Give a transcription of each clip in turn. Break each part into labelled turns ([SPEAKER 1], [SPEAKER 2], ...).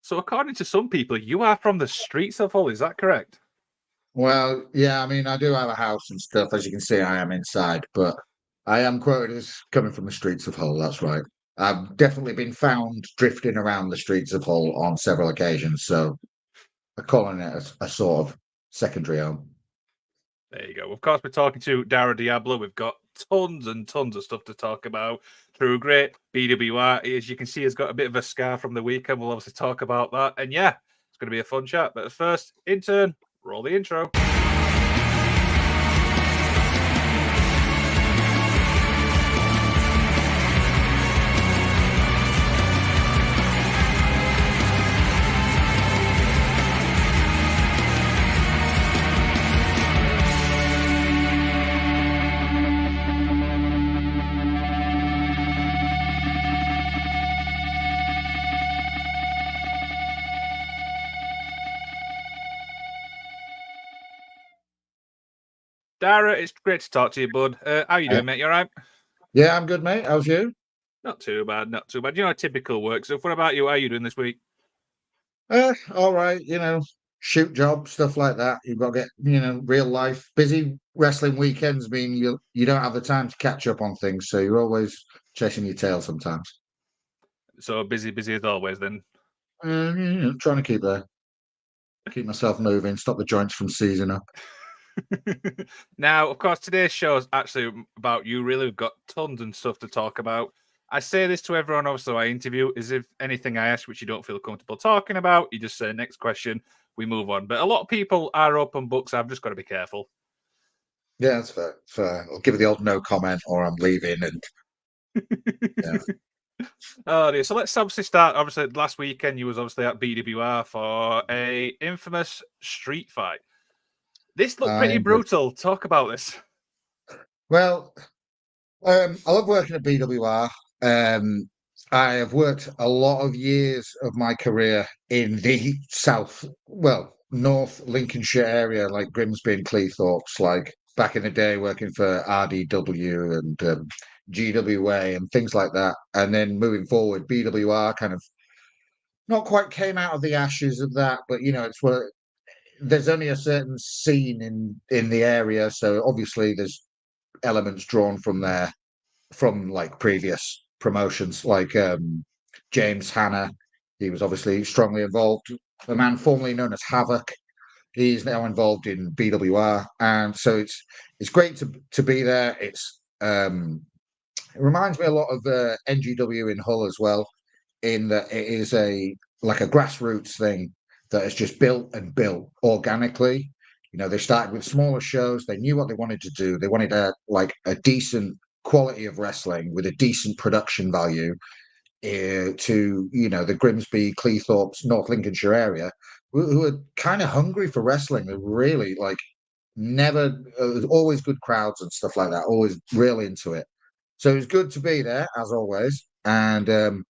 [SPEAKER 1] So according to some people, you are from the streets of Hull. Is that correct?
[SPEAKER 2] Well, yeah, I mean, I do have a house and stuff. As you can see, I am inside, but I am quoted as coming from the streets of Hull. That's right. I've definitely been found drifting around the streets of Hull on several occasions, so I'm calling it a sort of secondary home.
[SPEAKER 1] There you go. Of course, we're talking to Dara Diablo. We've got tons and tons of stuff to talk about through great BWR. As you can see, he's got a bit of a scar from the weekend. We'll obviously talk about that. And yeah, it's going to be a fun chat. But first, intern, roll the intro. Dara, it's great to talk to you, bud. How you doing, mate? You all right?
[SPEAKER 2] Yeah, I'm good, mate. How's you?
[SPEAKER 1] Not too bad, not too bad. You know, typical work stuff. What about you? How are you doing this week?
[SPEAKER 2] All right, shoot job, stuff like that. You've got to get, real life. Busy wrestling weekends mean you don't have the time to catch up on things, so you're always chasing your tail sometimes.
[SPEAKER 1] So busy, busy as always then.
[SPEAKER 2] Trying to keep myself moving, stop the joints from seizing up.
[SPEAKER 1] Now, of course, today's show is actually about you, really. We've got tons and stuff to talk about. I say this to everyone, also, I interview, is if anything I ask which you don't feel comfortable talking about, you just say next question, we move on. But a lot of people are open books. I've just got to be careful.
[SPEAKER 2] Yeah, that's fair. Fair. I'll give it the old no comment, or I'm leaving. And yeah.
[SPEAKER 1] Oh dear. So let's obviously start. Obviously, last weekend you was obviously at BWR for a infamous street fight. This looked pretty brutal. Talk about this.
[SPEAKER 2] Well, I love working at BWR. I have worked a lot of years of my career in the North Lincolnshire area, like Grimsby and Cleethorpes, like back in the day working for RDW and GWA and things like that. And then moving forward, BWR kind of not quite came out of the ashes of that, but it's where there's only a certain scene in the area, so obviously there's elements drawn from there from like previous promotions, like James Hanna. He was obviously strongly involved. A man formerly known as Havoc. He's now involved in BWR, and so it's great to be there. It reminds me a lot of NGW in Hull as well, in that it is like a grassroots thing that has just built and built organically. They started with smaller shows. They knew what they wanted to do. They wanted a decent quality of wrestling with a decent production value to the Grimsby, Cleethorpes, North Lincolnshire area, who are kind of hungry for wrestling. They're really like never, always good crowds and stuff like that. Always real into it. So it was good to be there as always, and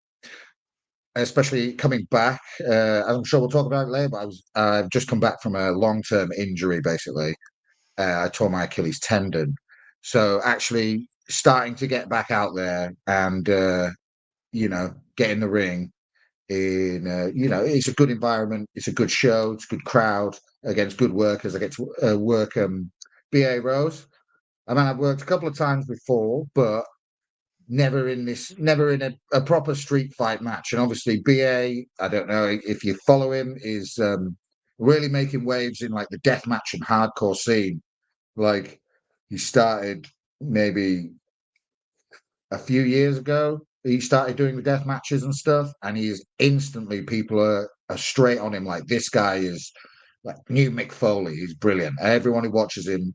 [SPEAKER 2] especially coming back. I'm sure we'll talk about it later. But I've just come back from a long-term injury. Basically, I tore my Achilles tendon, so actually starting to get back out there and get in the ring in it's a good environment, it's a good show, it's a good crowd against good workers. I get to work BA Rose. I mean, I've worked a couple of times before, but never in a proper street fight match. And obviously BA, I don't know if you follow him, is really making waves in like the deathmatch and hardcore scene. Like he started maybe a few years ago. He started doing the death matches and stuff, and he's instantly people are straight on him. Like this guy is like new Mick Foley. He's brilliant. Everyone who watches him,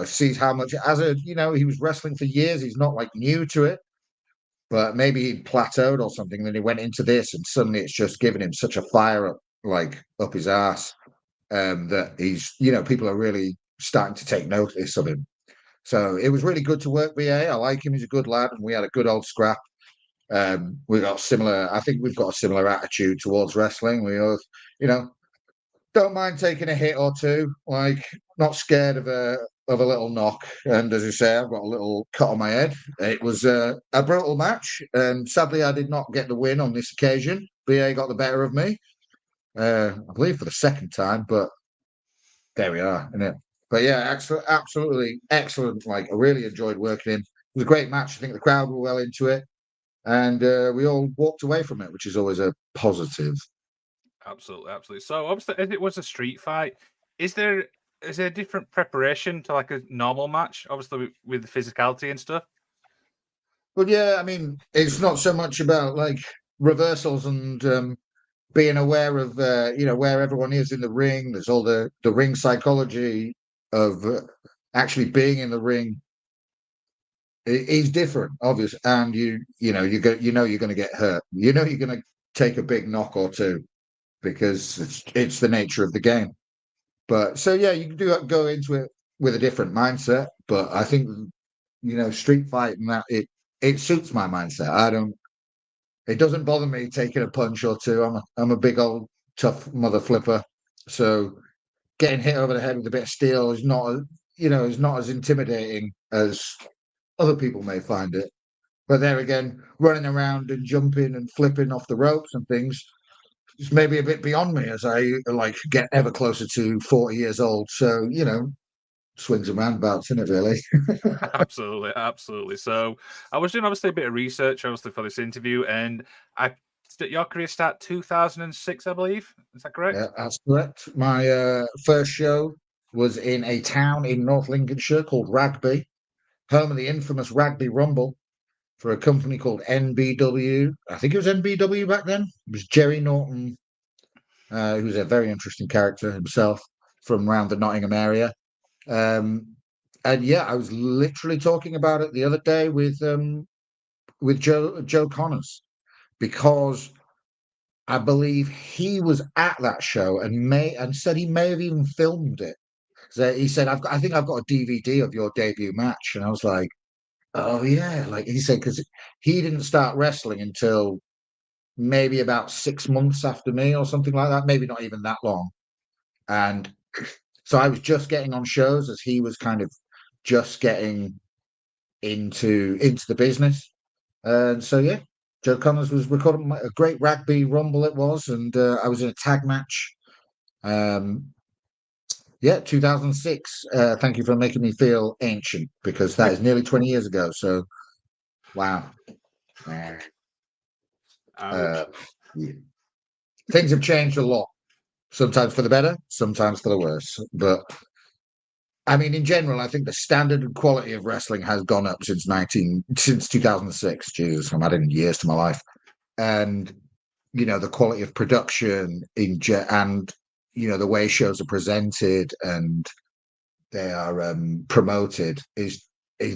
[SPEAKER 2] sees how much he was wrestling for years. He's not like new to it, but maybe he plateaued or something. Then he went into this, and suddenly it's just given him such a fire up his ass that he's people are really starting to take notice of him. So it was really good to work BA. I like him. He's a good lad, and we had a good old scrap. We got similar. I think we've got a similar attitude towards wrestling. We both, don't mind taking a hit or two. Like not scared of a little knock. And as you say, I've got a little cut on my head. It was a brutal match, and sadly, I did not get the win on this occasion. BA got the better of me, I believe for the second time, but there we are, isn't it? But yeah, absolutely excellent. Like, I really enjoyed working in. It was a great match. I think the crowd were well into it, and we all walked away from it, which is always a positive.
[SPEAKER 1] Absolutely, absolutely. So obviously, as it was a street fight, is there is there a different preparation to like a normal match? Obviously, with the physicality and stuff.
[SPEAKER 2] But yeah, I mean, it's not so much about like reversals and being aware of where everyone is in the ring. There's all the ring psychology of actually being in the ring is different, obvious, and you're going to get hurt. You know you're going to take a big knock or two because it's the nature of the game. But so yeah, you do go into it with a different mindset. But I think street fight and that it suits my mindset. I don't. It doesn't bother me taking a punch or two. I'm a big old tough mother flipper. So getting hit over the head with a bit of steel is not as intimidating as other people may find it. But there again, running around and jumping and flipping off the ropes and things is maybe a bit beyond me as I like get ever closer to 40 years old. So swings and roundabouts, isn't it? Really.
[SPEAKER 1] Absolutely, absolutely. So I was doing obviously a bit of research, obviously for this interview, and your career start 2006, I believe. Is that correct?
[SPEAKER 2] Yeah, that's correct. My first show was in a town in North Lincolnshire called Rugby, home of the infamous Rugby Rumble for a company called NBW. I think it was NBW back then. It was Jerry Norton, who's a very interesting character himself from around the Nottingham area. And yeah, I was literally talking about it the other day with Joe Connors because I believe he was at that show and said he may have even filmed it. So he said, I think I've got a DVD of your debut match. And I was like, oh, yeah. Like he said, because he didn't start wrestling until maybe about 6 months after me or something like that. Maybe not even that long. And so I was just getting on shows as he was kind of just getting into the business. And so, yeah, Joe Connors was recording a great rugby rumble it was. And I was in a tag match. Yeah, 2006. Thank you for making me feel ancient because that is nearly 20 years ago. So, wow. Uh,
[SPEAKER 1] Ouch.
[SPEAKER 2] yeah. Things have changed a lot, sometimes for the better, sometimes for the worse. But I mean, in general, I think the standard and quality of wrestling has gone up since 2006. Jesus, I'm adding years to my life. And, the quality of production and, the way shows are presented and they are promoted is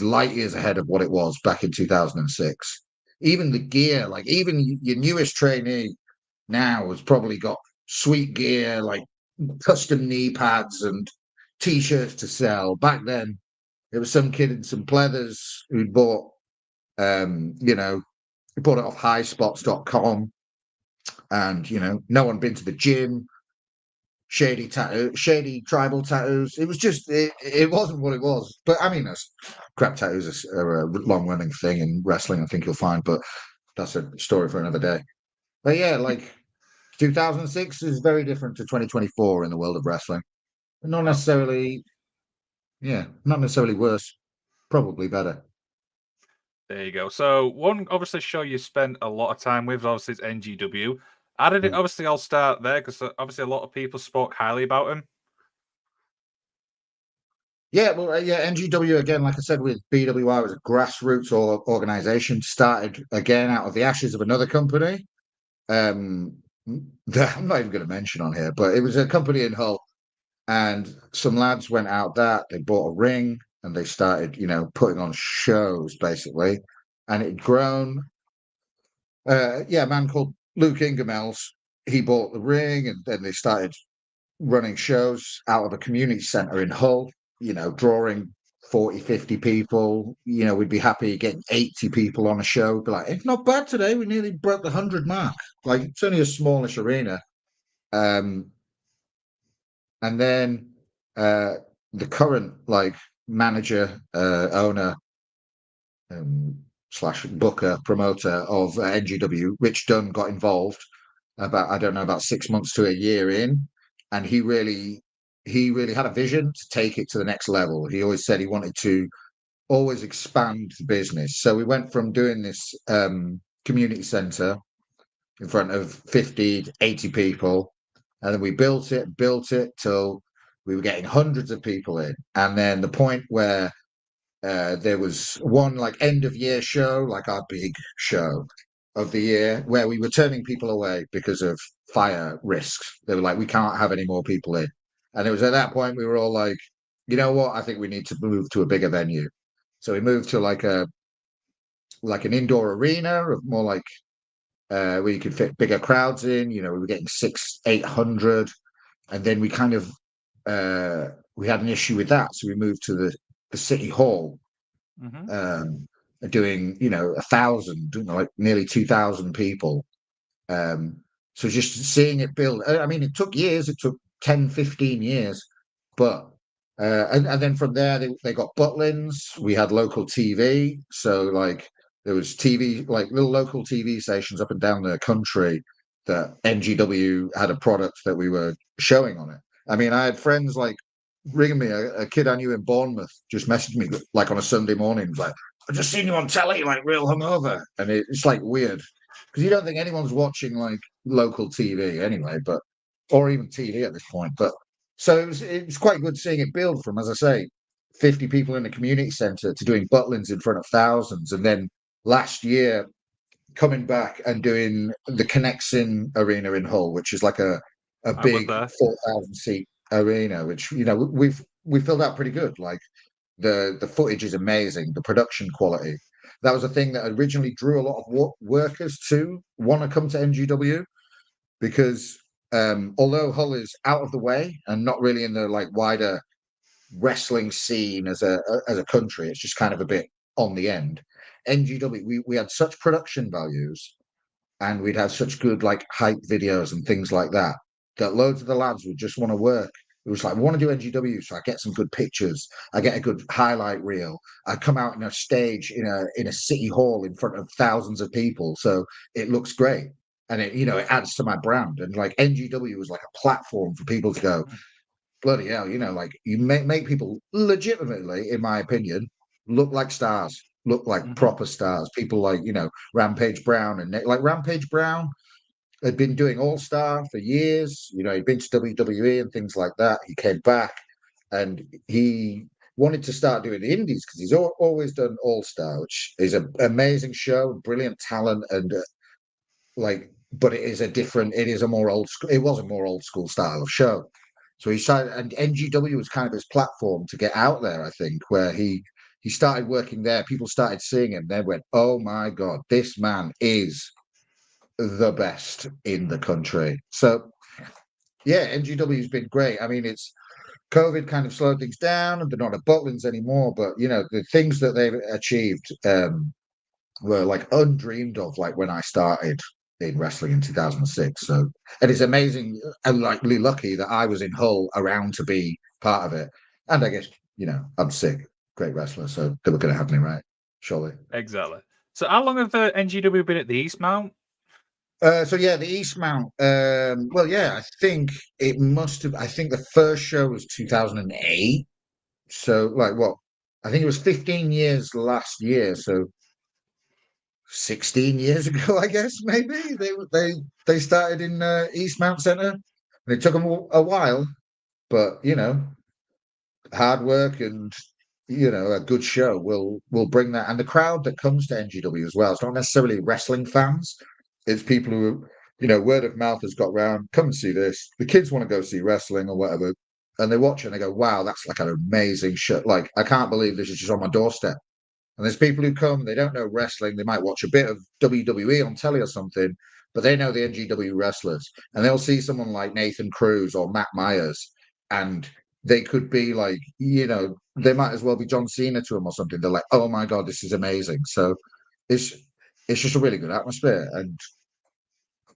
[SPEAKER 2] light years ahead of what it was back in 2006. Even the gear, like even your newest trainee now has probably got sweet gear, like custom knee pads and t-shirts to sell. Back then, it was some kid in some pleathers who'd bought, he bought it off highspots.com, and no one been to the gym. Shady tribal tattoos. It was just it wasn't what it was. But I mean, that's crap tattoos are a long running thing in wrestling. I think you'll find, but that's a story for another day. But yeah, like 2006 is very different to 2024 in the world of wrestling. Not
[SPEAKER 1] Absolutely.
[SPEAKER 2] necessarily, yeah, not necessarily worse. Probably better.
[SPEAKER 1] There you go. So one obviously show you spent a lot of time with obviously is NGW. How did it obviously all start there? Because obviously a lot of people spoke highly about him.
[SPEAKER 2] Yeah, well, yeah, NGW again, like I said, with BWI was a grassroots organization started again out of the ashes of another company. That I'm not even going to mention on here, but it was a company in Hull, and some lads went out there. They bought a ring and they started, putting on shows basically, and it grown. Yeah, a man called Luke Ingemels. He bought the ring, and then they started running shows out of a community centre in Hull. Drawing 40, 50 people. We'd be happy getting 80 people on a show. Be like, it's not bad today. We nearly broke the 100 mark. Like, it's only a smallish arena. And then the current like manager, owner, slash booker, promoter of NGW, Rich Dunn, got involved about, I don't know, about 6 months to a year in, and he really had a vision to take it to the next level. He always said he wanted to always expand the business. So we went from doing this community center in front of 50 to 80 people, and then we built it till we were getting hundreds of people in. And then the point where there was one like end of year show, like our big show of the year, where we were turning people away because of fire risks. They were like, we can't have any more people in. And it was at that point we were all like, you know what? I think we need to move to a bigger venue. So we moved to like an indoor arena of more like where you could fit bigger crowds in. You know, we were getting 800, and then we kind of we had an issue with that, so we moved to the city hall,
[SPEAKER 1] Mm-hmm.
[SPEAKER 2] doing 1,000, like nearly 2,000 people. So just seeing it build. I mean, it took years. It took 10, 15 years, but and then from there they got Butlins. We had local TV, so like there was TV, like little local TV stations up and down the country that NGW had a product that we were showing on it. I mean, I had friends like ringing me. A kid I knew in Bournemouth just messaged me like on a Sunday morning, like, "I just seen you on telly, like real hungover," and it's like weird because you don't think anyone's watching like local TV anyway, but or even TV at this point. But so it was quite good seeing it build from, as I say, 50 people in the community centre to doing Butlins in front of thousands, and then last year coming back and doing the Connexin Arena in Hull, which is like a
[SPEAKER 1] I was
[SPEAKER 2] big
[SPEAKER 1] there.
[SPEAKER 2] 4,000 seat arena, which we filled out pretty good. Like the footage is amazing, the production quality. That was a thing that originally drew a lot of workers to want to come to NGW because although Hull is out of the way and not really in the like wider wrestling scene as a country, it's just kind of a bit on the end. NGW, we had such production values and we'd have such good like hype videos and things like that that loads of the lads would just want to work. It was like, we want to do NGW, so I get some good pictures, I get a good highlight reel, I come out in a stage in a city hall in front of thousands of people, so it looks great, and it adds to my brand. And like NGW was like a platform for people to go, bloody hell, like you make people legitimately, in my opinion, look like stars, look like
[SPEAKER 1] Mm-hmm.
[SPEAKER 2] proper stars. People like Rampage Brown and like Rampage Brown had been doing All Star for years. He'd been to WWE and things like that. He came back and he wanted to start doing the Indies because he's always done All Star, which is an amazing show, brilliant talent, and but it is a more old school. It was a more old school style of show. So he started, and NGW was kind of his platform to get out there. I think where he started working there, people started seeing him. They went, "Oh my god, this man is the best in the country." So yeah, NGW has been great. I mean, it's COVID kind of slowed things down, and they're not at Butlins anymore. But the things that they've achieved were like undreamed of, like when I started in wrestling in 2006. So it is amazing and like really lucky that I was in Hull around to be part of it. And I guess, I'm sick, great wrestler, so they were going to have me, right? Surely.
[SPEAKER 1] Exactly. So, how long have the NGW been at the East Mount?
[SPEAKER 2] So yeah, the East Mount. Well, yeah, I think it must have. I think the first show was 2008. So like what? I think it was 15 years last year. So 16 years ago, I guess maybe they started in East Mount Centre, and it took them a while, but hard work and a good show will bring that, and the crowd that comes to NGW as well. It's not necessarily wrestling fans; it's people who word of mouth has got round. Come and see this. The kids want to go see wrestling or whatever, and they watch it and they go, "Wow, that's like an amazing show! Like I can't believe this is just on my doorstep." And there's people who come, they don't know wrestling, they might watch a bit of WWE on telly or something, but they know the NGW wrestlers. And they'll see someone like Nathan Cruz or Matt Myers, and they could be like, they might as well be John Cena to them or something. They're like, oh my God, this is amazing. So it's it's just a really good atmosphere. And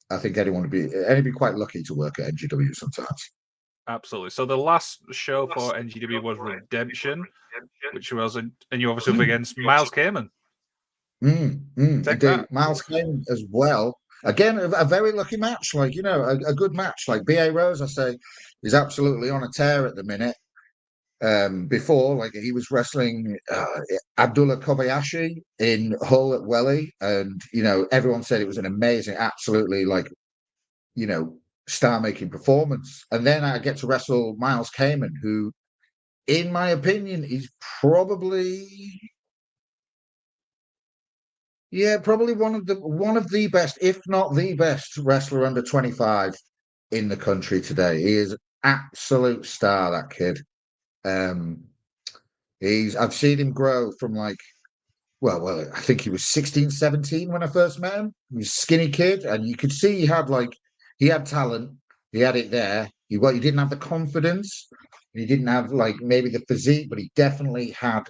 [SPEAKER 2] I think anyone would be quite lucky to work at NGW sometimes.
[SPEAKER 1] Absolutely. So the last show for NGW was Redemption, which was, and you obviously up against Miles Kamen. Take
[SPEAKER 2] Indeed,
[SPEAKER 1] that.
[SPEAKER 2] Miles Kane as well. Again, a very lucky match. Like a good match. Like BA Rose, I say, is absolutely on a tear at the minute. Before, like he was wrestling Abdullah Kobayashi in Hull at Welly, and everyone said it was an amazing, absolutely star-making performance. And then I get to wrestle Miles Kamen, who, in my opinion, is probably probably one of the best, if not the best, wrestler under 25 in the country today. He is absolute star, that kid. Um, I've seen him grow from I think he was 16, 17 when I first met him. He was a skinny kid, and you could see he had talent, he had it there. He didn't have the confidence, he didn't have maybe the physique, but he definitely had.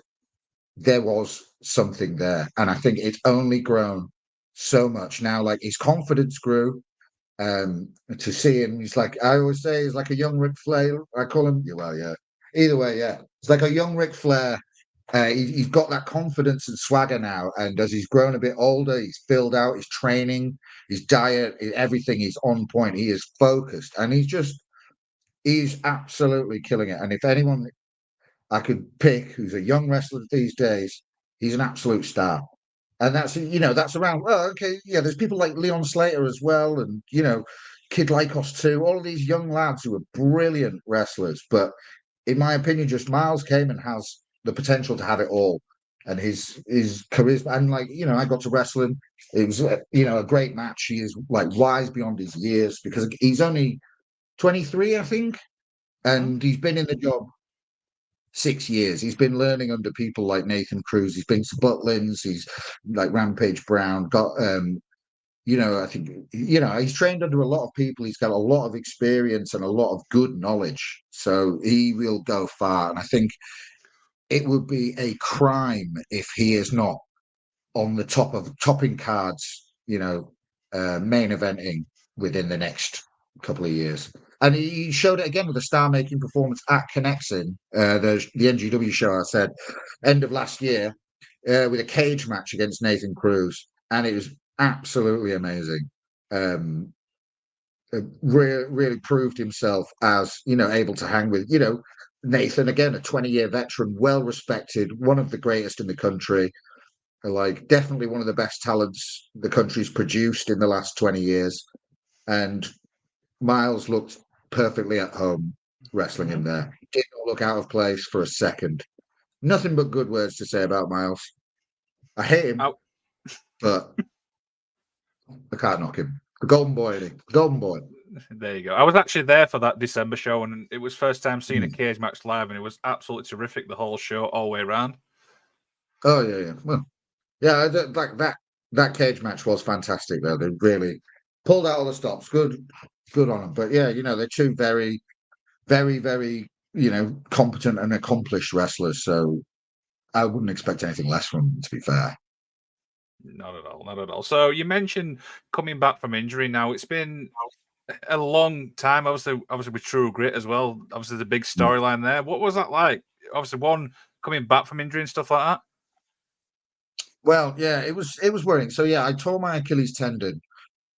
[SPEAKER 2] There was something there, and I think it's only grown so much now. Like his confidence grew. To see him, he's like I always say, he's like a young Ric Flair. I call him. Well, yeah. Either way, yeah, it's like a young Ric Flair. He's got that confidence and swagger now, and as he's grown a bit older, he's filled out his training, his diet, everything is on point. He is focused, and he's absolutely killing it. And if anyone I could pick who's a young wrestler these days, he's an absolute star. And that's around. Well, okay, yeah. There's people like Leon Slater as well, and Kid Lycos too. All of these young lads who are brilliant wrestlers, but in my opinion, just Miles Kamen has the potential to have it all, and his charisma. And I got to wrestle him. It was a great match. He is wise beyond his years because he's only 23, I think, and he's been in the job 6 years. He's been learning under people like Nathan Cruz. He's been to Butlins. He's like Rampage Brown. Got I think he's trained under a lot of people. He's got a lot of experience and a lot of good knowledge. So he will go far. And I think it would be a crime if he is not on the top of topping cards. Main eventing within the next couple of years. And he showed it again with a star-making performance at Connexin, the NGW show. I said end of last year with a cage match against Nathan Cruz, and it was absolutely amazing. Really proved himself as able to hang with Nathan again, a 20-year veteran, well respected, one of the greatest in the country. Definitely one of the best talents the country's produced in the last 20 years. And Miles looked perfectly at home wrestling him there. Did not look out of place for a second. Nothing but good words to say about Miles. I hate him, but I can't knock him. The golden boy, the golden boy.
[SPEAKER 1] There you go. I was actually there for that December show, and it was first time seeing a cage match live, and it was absolutely terrific the whole show, all the way around.
[SPEAKER 2] Oh yeah. Well, yeah, that cage match was fantastic though. They really pulled out all the stops. Good on them. But yeah, they're two very, very, very competent and accomplished wrestlers. So I wouldn't expect anything less from them, to be fair.
[SPEAKER 1] Not at all. Not at all. So you mentioned coming back from injury. Now it's been a long time. Obviously with True Grit as well. Obviously the big storyline there. What was that like? Obviously, one coming back from injury and stuff like that.
[SPEAKER 2] Well, yeah, it was worrying. So yeah, I tore my Achilles tendon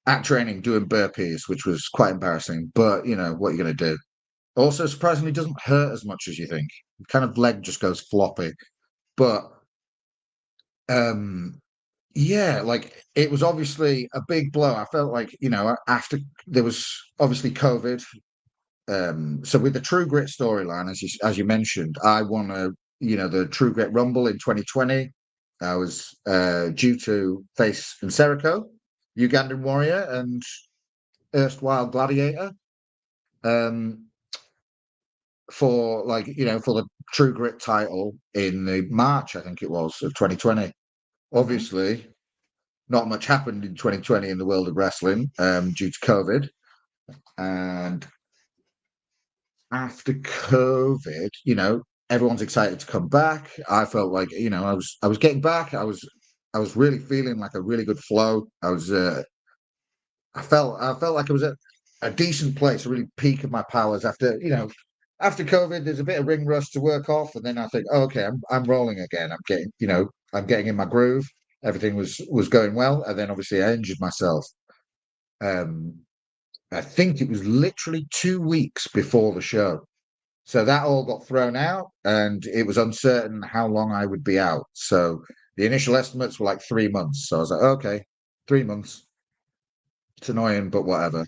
[SPEAKER 2] at training doing burpees, which was quite embarrassing. But what are you going to do? Also, surprisingly, doesn't hurt as much as you think. Kind of leg just goes floppy. But yeah, it was obviously a big blow. I felt like after there was obviously COVID. So with the True Grit storyline, as you mentioned, I won the True Grit Rumble in 2020. I was due to face Nserico, Ugandan warrior and erstwhile gladiator, for for the True Grit title in the March, I think it was, of 2020. Obviously, not much happened in 2020 in the world of wrestling due to COVID, and after COVID, everyone's excited to come back. I felt like I was getting back. I was really feeling like a really good flow. I felt like I was a decent place, a really peak of my powers after after COVID. There's a bit of ring rust to work off, and then I think, oh, okay, I'm rolling again. I'm getting in my groove. Everything was going well, and then obviously I injured myself. Um, I think it was literally 2 weeks before the show. So that all got thrown out, and it was uncertain how long I would be out. So the initial estimates were like 3 months. So I was like, okay, 3 months. It's annoying, but whatever.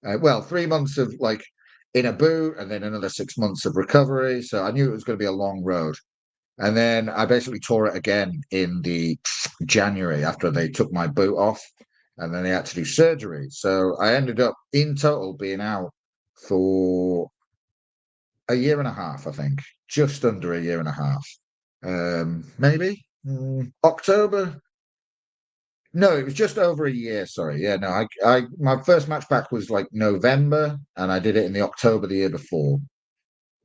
[SPEAKER 2] Well, 3 months of like in a boot, and then another 6 months of recovery. So I knew it was going to be a long road. And then I basically tore it again in the January after they took my boot off, and then they had to do surgery. So I ended up in total being out for a year and a half, I think, just under a year and a half. Maybe October. No, it was just over a year. Sorry, yeah, no, my first match back was like November, and I did it in the October the year before,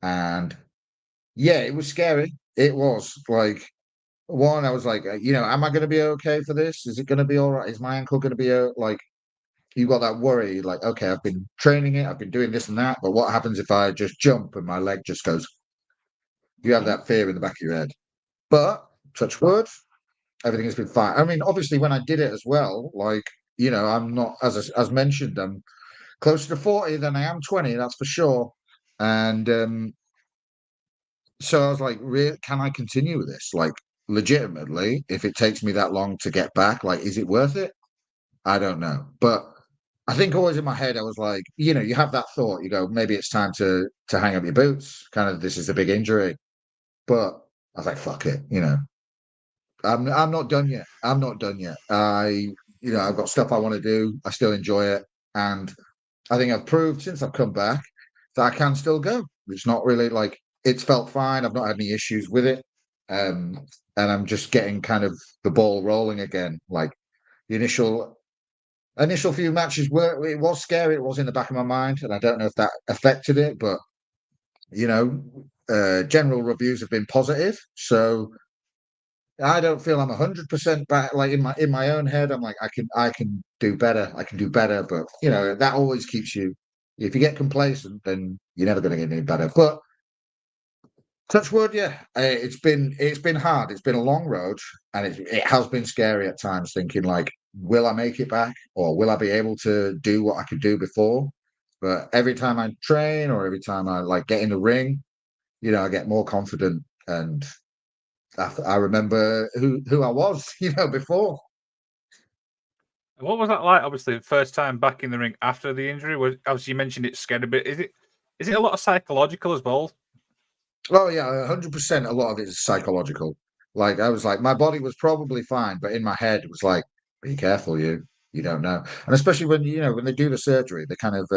[SPEAKER 2] and yeah, it was scary. It was like one, I was like, am I going to be okay for this? Is it going to be all right? Is my ankle going to be like? You got that worry, like, okay, I've been training it, I've been doing this and that, but what happens if I just jump and my leg just goes? You have that fear in the back of your head. But touch wood, everything has been fine. I mean, obviously, when I did it as well, like, I'm not, as mentioned, I'm closer to 40 than I am 20, that's for sure. And so I was like, can I continue with this? Like, legitimately, if it takes me that long to get back, like, is it worth it? I don't know. But I think always in my head, I was like, you have that thought, you go, maybe it's time to hang up your boots. Kind of, this is a big injury. But I was like, fuck it, I'm not done yet. I'm not done yet. I've got stuff I want to do. I still enjoy it, and I think I've proved since I've come back that I can still go. It's not really like it's felt fine. I've not had any issues with it, and I'm just getting kind of the ball rolling again. Like the initial few matches it was scary. It was in the back of my mind, and I don't know if that affected it, but general reviews have been positive, so I don't feel I'm 100% back. Like in my own head, I'm like I can do better. I can do better, but that always keeps you. If you get complacent, then you're never going to get any better. But touch wood, yeah, it's been hard. It's been a long road, and it has been scary at times. Thinking like, will I make it back, or will I be able to do what I could do before? But every time I train, or every time I like get in the ring, I get more confident, and I remember who I was, before.
[SPEAKER 1] What was that like? Obviously, the first time back in the ring after the injury. Was obviously you mentioned it scared a bit. Is it a lot of psychological as well?
[SPEAKER 2] Oh yeah, 100%. A lot of it is psychological. Like I was like, my body was probably fine, but in my head it was like, be careful, you don't know. And especially when when they do the surgery, they kind of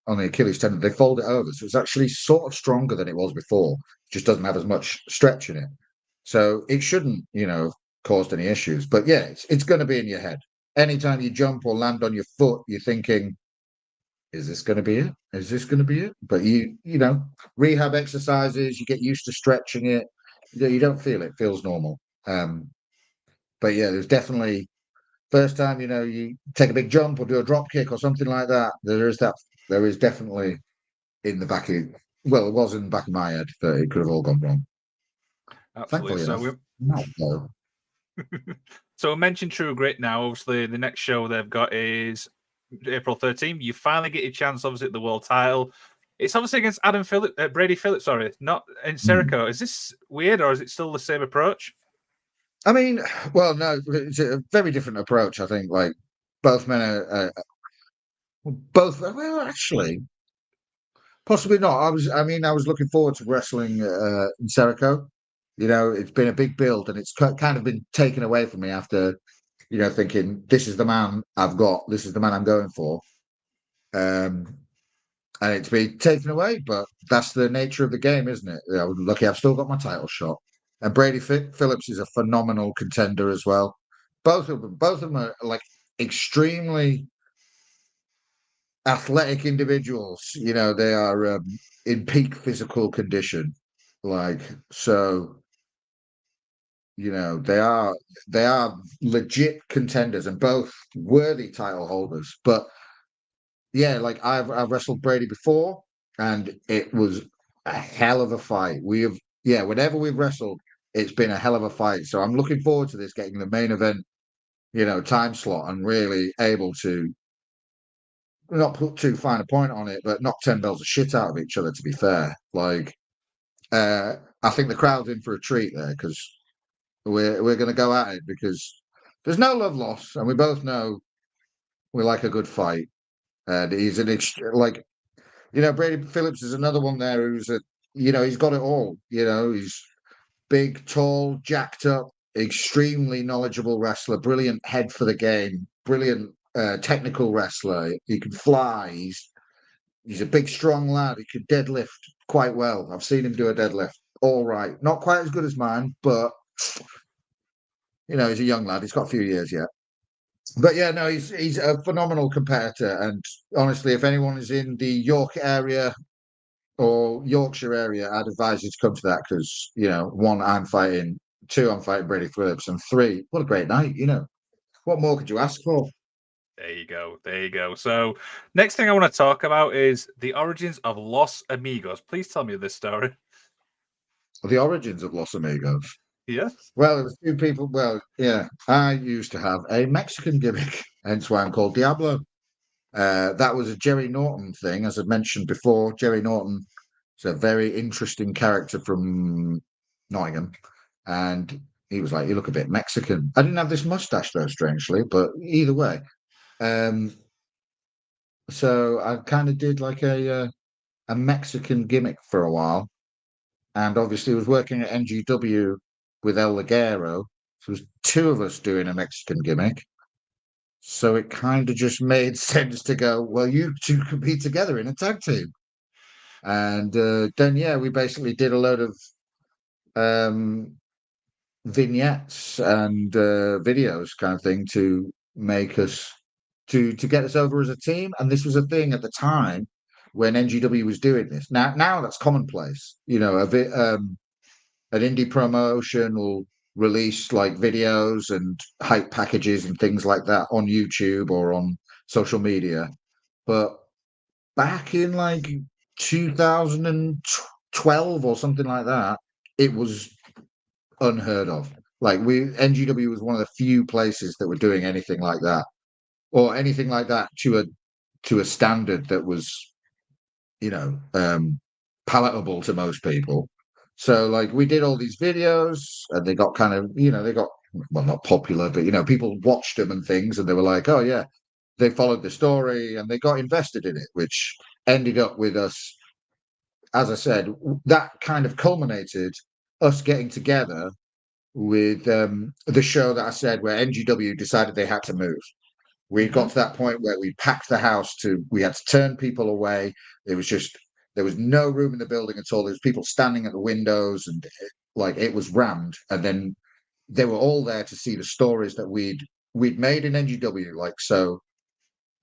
[SPEAKER 2] on the Achilles tendon, they fold it over, so it's actually sort of stronger than it was before. Just doesn't have as much stretch in it, so it shouldn't have caused any issues. But yeah, it's going to be in your head. Anytime you jump or land on your foot, you're thinking, is this going to be it? Is this going to be it? But rehab exercises, you get used to stretching it. You don't feel it. It feels normal. But yeah, there's definitely first time, you take a big jump or do a drop kick or something like that. There is definitely in the back of, well, it was in the back of my head that it could have all gone wrong.
[SPEAKER 1] Absolutely.
[SPEAKER 2] Thankfully
[SPEAKER 1] So
[SPEAKER 2] enough.
[SPEAKER 1] we
[SPEAKER 2] No, no.
[SPEAKER 1] so we mentioned True Grit now. Obviously, the next show they've got is April 13th. You finally get your chance, obviously, at the world title. It's obviously against Brady Phillips, sorry, not in
[SPEAKER 2] Hmm.
[SPEAKER 1] Serico. Is this weird or is it still the same approach?
[SPEAKER 2] I mean, well, no, it's a very different approach. I think like both men are both. Well, actually, possibly not. I was looking forward to wrestling in Serico. It's been a big build, and it's kind of been taken away from me after, thinking this is the man I've got, this is the man I'm going for, um, and it's been taken away. But that's the nature of the game, isn't it? I'm lucky I've still got my title shot, and Brady Phillips is a phenomenal contender as well. Both of them are like extremely athletic individuals. They are in peak physical condition. Like so, they are legit contenders and both worthy title holders. But yeah, like I've wrestled Brady before, and it was a hell of a fight. Whenever we've wrestled, it's been a hell of a fight. So I'm looking forward to this getting the main event, time slot, and really able to not put too fine a point on it, but knock 10 bells of shit out of each other. To be fair, like I think the crowd's in for a treat there because we're going to go at it because there's no love lost, and we both know we like a good fight. And he's like Brady Phillips is another one there he's got it all. He's big, tall, jacked up, extremely knowledgeable wrestler, brilliant head for the game, brilliant technical wrestler. He can fly. He's a big, strong lad. He could deadlift quite well. I've seen him do a deadlift. All right, not quite as good as mine, but he's a young lad. He's got a few years yet. But yeah, no, he's a phenomenal competitor. And honestly, if anyone is in the York area or Yorkshire area, I'd advise you to come to that because, one, I'm fighting, two, I'm fighting Brady Phillips, and three, what a great night, What more could you ask for?
[SPEAKER 1] There you go. There you go. So, next thing I want to talk about is the origins of Los Amigos. Please tell me this story.
[SPEAKER 2] The origins of Los Amigos.
[SPEAKER 1] Yes.
[SPEAKER 2] Well, it was two people. Well, yeah, I used to have a Mexican gimmick, hence why I'm called Diablo. That was a Jerry Norton thing, as I mentioned before. Jerry Norton is a very interesting character from Nottingham, and he was like, "You look a bit Mexican." I didn't have this mustache though, strangely, but either way. So I kind of did like a Mexican gimmick for a while, and obviously was working at NGW with El Ligero. So it was two of us doing a Mexican gimmick. So it kind of just made sense to go, well, you two could be together in a tag team. And then, yeah, we basically did a load of um, vignettes and videos kind of thing to make us, to get us over as a team. And this was a thing at the time when NGW was doing this. Now that's commonplace. A bit, an indie promotion will release like videos and hype packages and things like that on YouTube or on social media. But back in like 2012 or something like that, it was unheard of. Like NGW was one of the few places that were doing anything like that, or anything like that to a standard that was, you know, um, palatable to most people. So like we did all these videos and they got kind of, they got, well, not popular, but people watched them and things and they were like, oh yeah, they followed the story and they got invested in it, which ended up with us, as I said, that kind of culminated us getting together with the show that I said where NGW decided they had to move. We got to that point where we packed the house we had to turn people away. There was no room in the building at all. There was people standing at the windows and it was rammed. And then they were all there to see the stories that we'd made in NGW.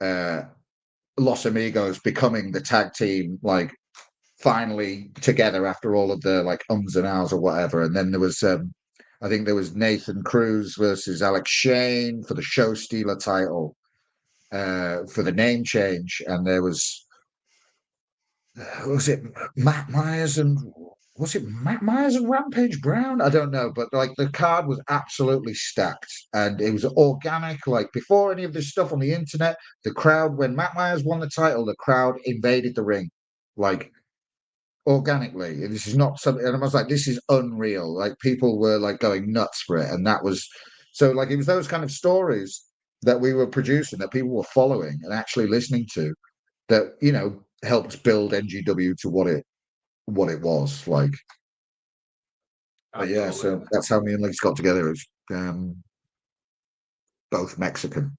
[SPEAKER 2] Uh, Los Amigos becoming the tag team, finally together after all of the ums and ahs or whatever. And then there was, I think there was Nathan Cruz versus Alex Shane for the show stealer title. For the name change, and there was it Matt Myers and was it Matt Myers and Rampage Brown? I don't know, but the card was absolutely stacked, and it was organic. Like before any of this stuff on the internet, the crowd when Matt Myers won the title, the crowd invaded the ring, like organically. This is not something, and I was like, this is unreal. Like people were going nuts for it, and that was so it was those kind of stories that we were producing that people were following and actually listening to that helped build NGW to what it was like. But yeah,
[SPEAKER 1] Absolutely.
[SPEAKER 2] so that's how me and Lex got together. It was both Mexican.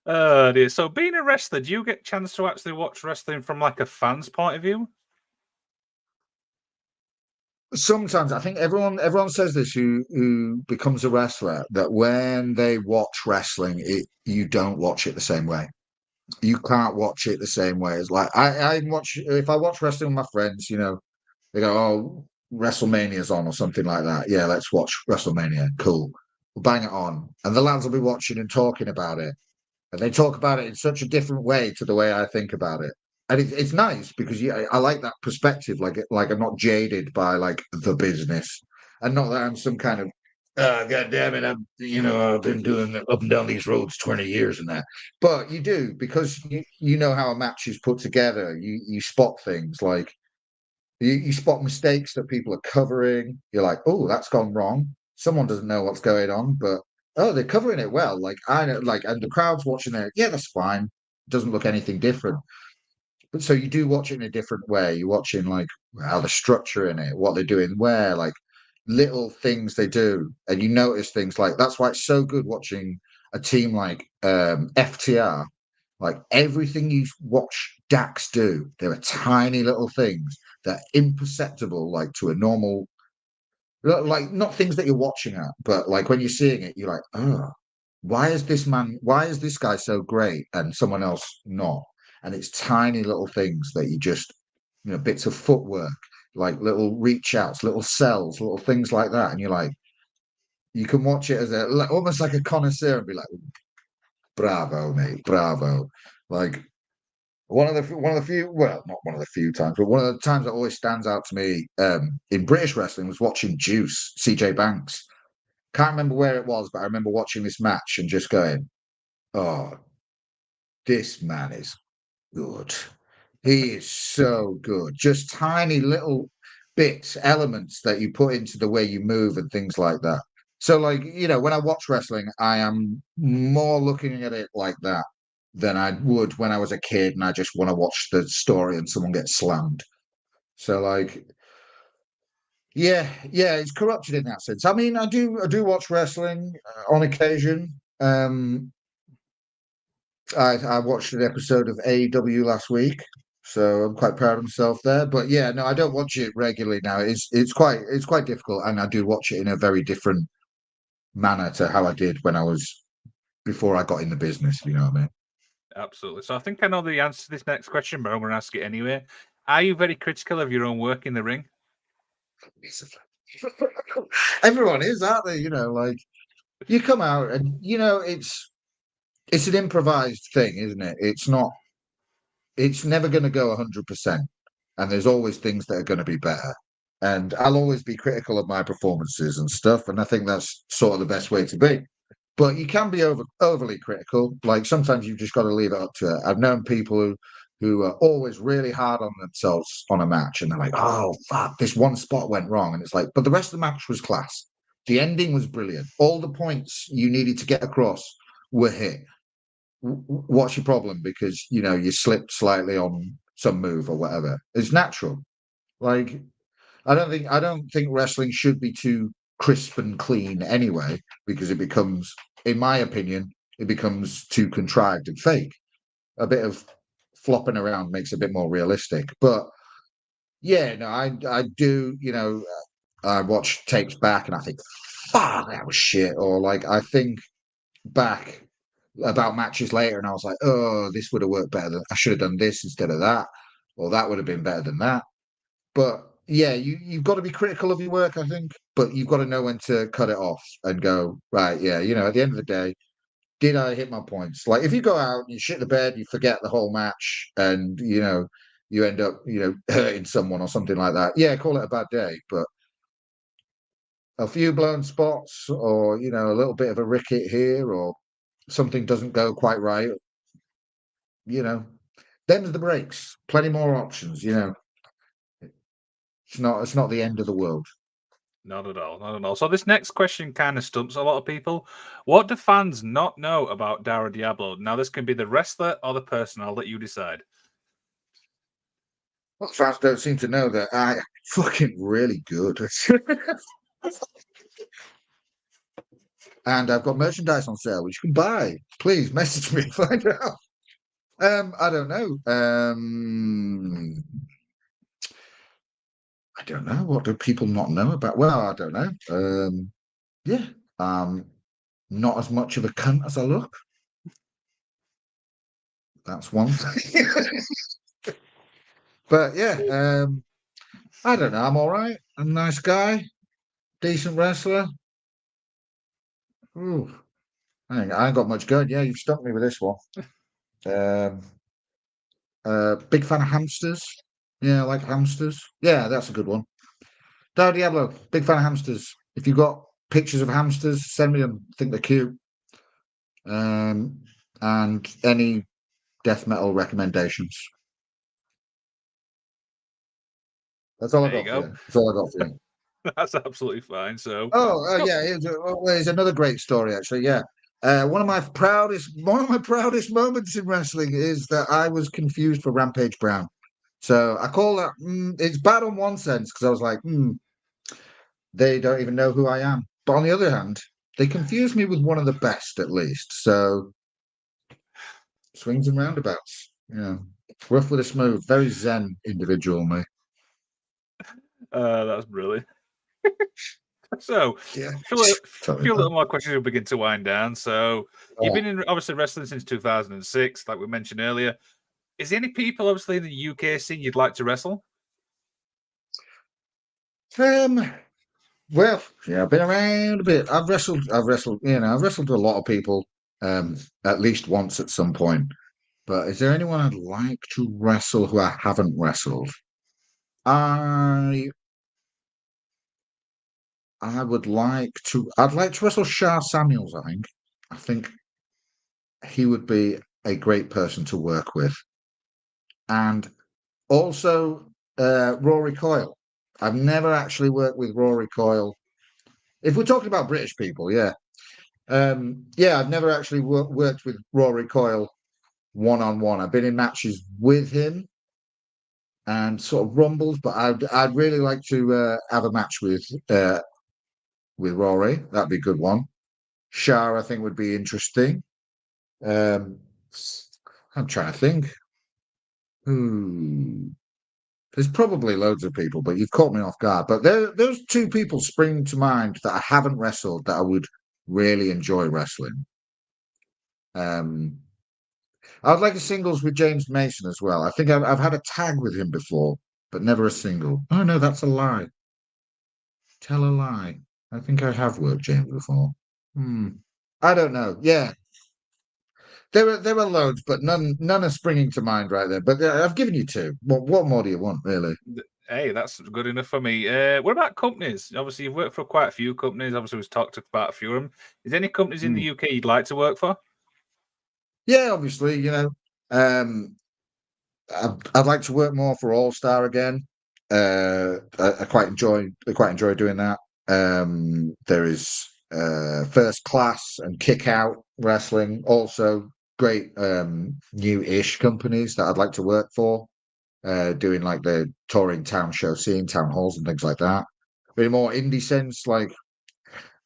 [SPEAKER 1] Dear. So, being a wrestler, do you get a chance to actually watch wrestling from a fan's point of view?
[SPEAKER 2] Sometimes I think everyone says this who becomes a wrestler that when they watch wrestling, you don't watch it the same way. You can't watch it the same way as I watch if I watch wrestling with my friends, they go, oh, WrestleMania's on or something like that. Yeah, let's watch WrestleMania. Cool. We'll bang it on. And the lads will be watching and talking about it. and they talk about it in such a different way to the way I think about it. And it's nice because I like that perspective. Like I'm not jaded by like the business, and not that I'm some kind of God damn it, I've been doing up and down these roads 20 years and that. But you do because you know how a match is put together. You spot things like you spot mistakes that people are covering. You're like, oh, that's gone wrong. Someone doesn't know what's going on, but oh, they're covering it well. Like I know, like, and the crowd's watching it. Yeah, that's fine. It doesn't look anything different. But so you do watch it in a different way. You're watching like how the structure in it, what they're doing, where like little things they do, and you notice things like that's why it's so good watching a team like FTR. Like everything you watch Dax do, there are tiny little things that are imperceptible, like to a normal, like not things that you're watching at, but like when you're seeing it, you're like, oh, why is this guy so great and someone else not? And it's tiny little things that you just, bits of footwork, like little reach outs, little cells, little things like that. And you're like, you can watch it as almost like a connoisseur and be like, bravo, mate, bravo. Like one of the few, well, not one of the few times, but one of the times that always stands out to me in British wrestling was watching Juice, CJ Banks. Can't remember where it was, but I remember watching this match and just going, "Oh, this man is good. He is so good." Just tiny little bits, elements that you put into the way you move and things like that. So, like, when I watch wrestling, I am more looking at it like that than I would when I was a kid and I just want to watch the story and someone gets slammed. So, like, yeah, it's corrupted in that sense. I mean, I do watch wrestling on occasion. I watched an episode of AEW last week, so I'm quite proud of myself there. But yeah, no, I don't watch it regularly now. It's quite difficult, and I do watch it in a very different manner to how I did when I was before I got in the business. If you know what I mean?
[SPEAKER 1] Absolutely. So I think I know the answer to this next question, but I'm going to ask it anyway. Are you very critical of your own work in the ring?
[SPEAKER 2] Everyone is, aren't they? Like you come out and it's an improvised thing, isn't it? It's not. It's never going to go 100%, and there's always things that are going to be better. And I'll always be critical of my performances and stuff, and I think that's sort of the best way to be. But you can be overly critical. Like sometimes you've just got to leave it up to it. I've known people who are always really hard on themselves on a match, and they're like, "Oh fuck, this one spot went wrong," and it's like, but the rest of the match was class. The ending was brilliant. All the points you needed to get across were hit. What's your problem? Because you slipped slightly on some move or whatever. It's natural. Like I don't think wrestling should be too crisp and clean anyway, because it becomes, in my opinion, it becomes too contrived and fake. A bit of flopping around makes it a bit more realistic. But yeah, no, I do. I watch tapes back and I think, fuck, that was shit. Or like I think back about matches later, and I was like, oh, this would have worked better. I should have done this instead of that, or that would have been better than that. But yeah, you've got to be critical of your work, I think, but you've got to know when to cut it off and go, right, yeah, at the end of the day, did I hit my points? Like if you go out and you shit the bed, you forget the whole match, and you end up hurting someone or something like that. Yeah, call it a bad day, but a few blown spots or a little bit of a ricket here or something doesn't go quite right, them's the breaks. Plenty more options. It's not the end of the world.
[SPEAKER 1] Not at all. Not at all. So this next question kind of stumps a lot of people. What do fans not know about Dara Diablo? Now, this can be the wrestler or the person. I'll let you decide.
[SPEAKER 2] Well, fans don't seem to know that I fucking really good. And I've got merchandise on sale which you can buy. Please message me, find out. I don't know. I don't know. What do people not know about? Well, I don't know. Yeah. Not as much of a cunt as I look. That's one thing. But yeah, I don't know. I'm all right. I'm a nice guy, decent wrestler. Ooh. I ain't got much going. Yeah, you've stumped me with this one. Big fan of hamsters. Yeah, I like hamsters. Yeah, that's a good one. Diablo, big fan of hamsters. If you've got pictures of hamsters, send me them. I think they're cute. And any death metal recommendations. That's all I
[SPEAKER 1] There you
[SPEAKER 2] got for
[SPEAKER 1] go.
[SPEAKER 2] you. That's all I got for you.
[SPEAKER 1] That's absolutely fine. So,
[SPEAKER 2] Yeah, here's another great story actually. Yeah, one of my proudest moments in wrestling is that I was confused for Rampage Brown. So I call that it's bad on one sense because I was like, they don't even know who I am. But on the other hand, they confused me with one of the best at least. So swings and roundabouts. Yeah, rough with a smooth, very zen individual, me.
[SPEAKER 1] that's brilliant. So,
[SPEAKER 2] Yeah,
[SPEAKER 1] few
[SPEAKER 2] totally.
[SPEAKER 1] little more questions will begin to wind down. So, you've
[SPEAKER 2] Oh.
[SPEAKER 1] been in obviously wrestling since 2006, like we mentioned earlier. Is there any people obviously in the UK scene you'd like to wrestle?
[SPEAKER 2] Um, well, yeah, I've been around a bit. I've wrestled a lot of people, at least once at some point. But is there anyone I'd like to wrestle who I haven't wrestled? I I'd like to wrestle Shah Samuels, I think. I think he would be a great person to work with. And also Rory Coyle. I've never actually worked with Rory Coyle. If we're talking about British people, yeah. Yeah, I've never actually worked with Rory Coyle one-on-one. I've been in matches with him and sort of rumbles, but I'd really like to have a match with Rory. That'd be a good one. Shah, I think, would be interesting. Um, I'm trying to think. Hmm. There's probably loads of people, but you've caught me off guard. But those two people spring to mind that I haven't wrestled that I would really enjoy wrestling. Um, I'd like a singles with James Mason as well. I think I've had a tag with him before, but never a single. Oh no, that's a lie. Tell a lie. I think I have worked James before. Hmm. I don't know. Yeah, there are loads, but none are springing to mind right there. But I've given you two. What more do you want, really?
[SPEAKER 1] Hey, that's good enough for me. What about companies? Obviously, you've worked for quite a few companies. Obviously, we've talked about a few of them. Is there any companies in the
[SPEAKER 2] Hmm.
[SPEAKER 1] UK you'd like to work for?
[SPEAKER 2] Yeah, obviously, um, I'd like to work more for All Star again. I quite enjoy doing that. There is First Class and Kick Out Wrestling, also great new-ish companies that I'd like to work for, doing like the touring town show scene, town halls and things like that. But in a more indie sense, like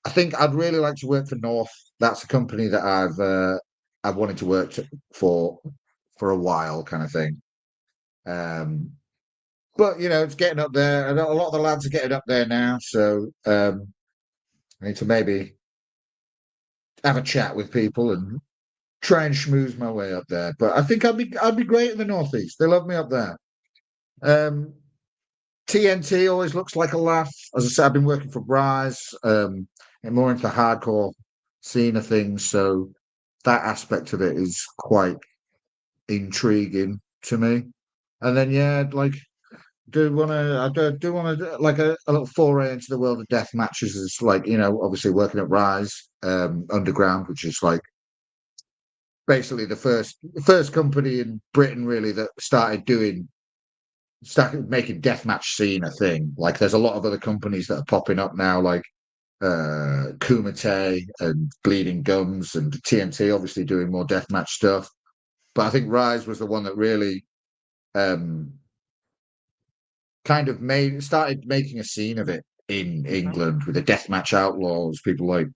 [SPEAKER 2] I think I'd really like to work for North. That's a company that I've wanted to for a while, kind of thing. Um, but it's getting up there. A lot of the lads are getting up there now, so I need to maybe have a chat with people and try and schmooze my way up there. But I think I'd be great in the Northeast. They love me up there. Um, TNT always looks like a laugh. As I said, I've been working for Rise, and more into the hardcore scene of things, so that aspect of it is quite intriguing to me. And then yeah, like do want to like a little foray into the world of death matches is like obviously working at Rise Underground, which is like basically the first company in Britain really that started making deathmatch scene a thing. Like there's a lot of other companies that are popping up now, like Kumite and Bleeding Gums and TNT, obviously doing more deathmatch stuff. But I think Rise was the one that really um, kind of started making a scene of it in
[SPEAKER 1] Mhm.
[SPEAKER 2] England with the deathmatch outlaws, people like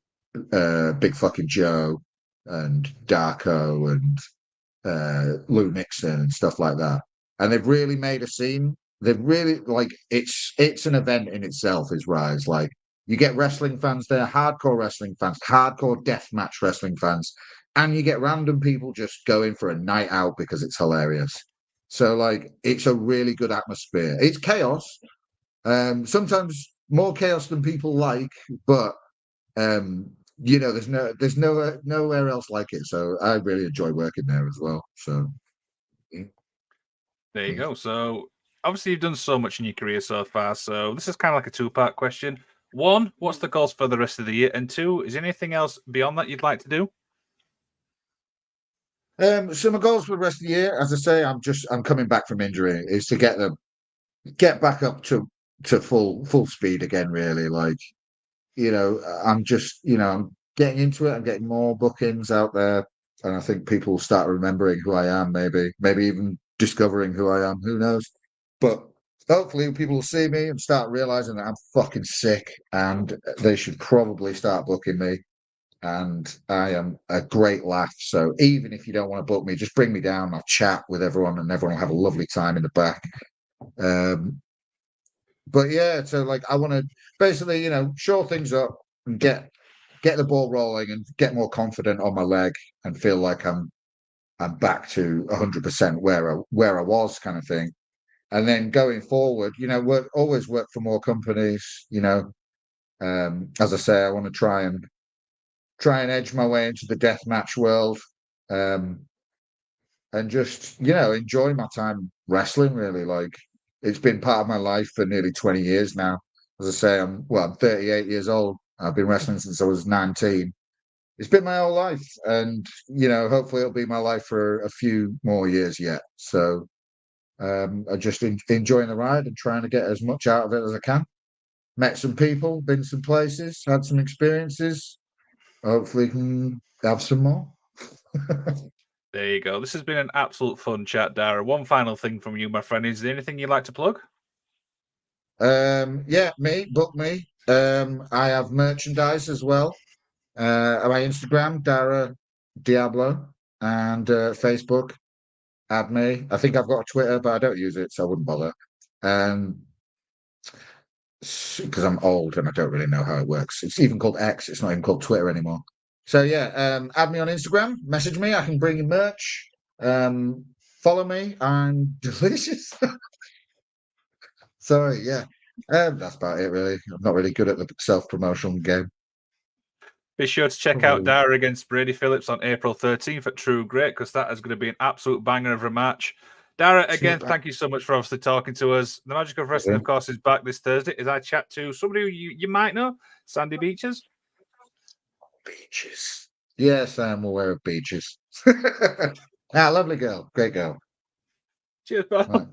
[SPEAKER 2] Big Fucking Joe and Darko and Lou Nixon and stuff like that. And they've really made a scene. They've really like it's an event in itself. Is Rise like you get wrestling fans there, hardcore wrestling fans, hardcore deathmatch wrestling fans, and you get random people just going for a night out because it's hilarious. So like it's a really good atmosphere. It's chaos, sometimes more chaos than people like, but there's nowhere else like it. So I really enjoy working there as well. So yeah.
[SPEAKER 1] There you go. So obviously you've done so much in your career so far. So this is kind of like a two-part question. One, what's the goals for the rest of the year? And two, is there anything else beyond that you'd like to do?
[SPEAKER 2] So my goals for the rest of the year, as I say, I'm coming back from injury, is to get back up to full speed again. Really, like I'm getting into it. I'm getting more bookings out there, and I think people will start remembering who I am. Maybe even discovering who I am. Who knows? But hopefully, people will see me and start realizing that I'm fucking sick, and they should probably start booking me. And I am a great laugh. So even if you don't want to book me, just bring me down. I'll chat with everyone, and everyone will have a lovely time in the back. Um, but yeah, so like I want to basically, shore things up and get the ball rolling and get more confident on my leg and feel like I'm back to 100% where I was, kind of thing. And then going forward, always work for more companies. As I say, I want to try and edge my way into the deathmatch world, um, and just enjoy my time wrestling. Really, like it's been part of my life for nearly 20 years now. As I say, I'm 38 years old. I've been wrestling since I was 19. It's been my whole life, and hopefully it'll be my life for a few more years yet. So I just enjoying the ride and trying to get as much out of it as I can. Met some people, been some places, had some experiences. Hopefully, can have some more.
[SPEAKER 1] There you go. This has been an absolute fun chat, Dara. One final thing from you, my friend. Is there anything you'd like to plug?
[SPEAKER 2] Yeah, book me. I have merchandise as well. On my Instagram, Dara Diablo, and Facebook, add me. I think I've got a Twitter, but I don't use it, so I wouldn't bother. Because I'm old and I don't really know how it works. It's even called X. It's not even called Twitter anymore. So yeah, add me on Instagram, message me. I can bring you merch. Follow me. I'm delicious. Sorry, yeah. That's about it, really. I'm not really good at the self-promotion game.
[SPEAKER 1] Be sure to check out Dara against Brady Phillips on April 13th at True Great, because that is going to be an absolute banger of a match. Dara, again, thank you so much for obviously talking to us. The Magic of Wrestling, of course, is back this Thursday as I chat to somebody who you might know, Sandy Beaches.
[SPEAKER 2] Beaches. Yes, I am aware of Beaches. Lovely girl. Great girl.
[SPEAKER 1] Cheers, pal.
[SPEAKER 2] Right.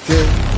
[SPEAKER 2] Cheers.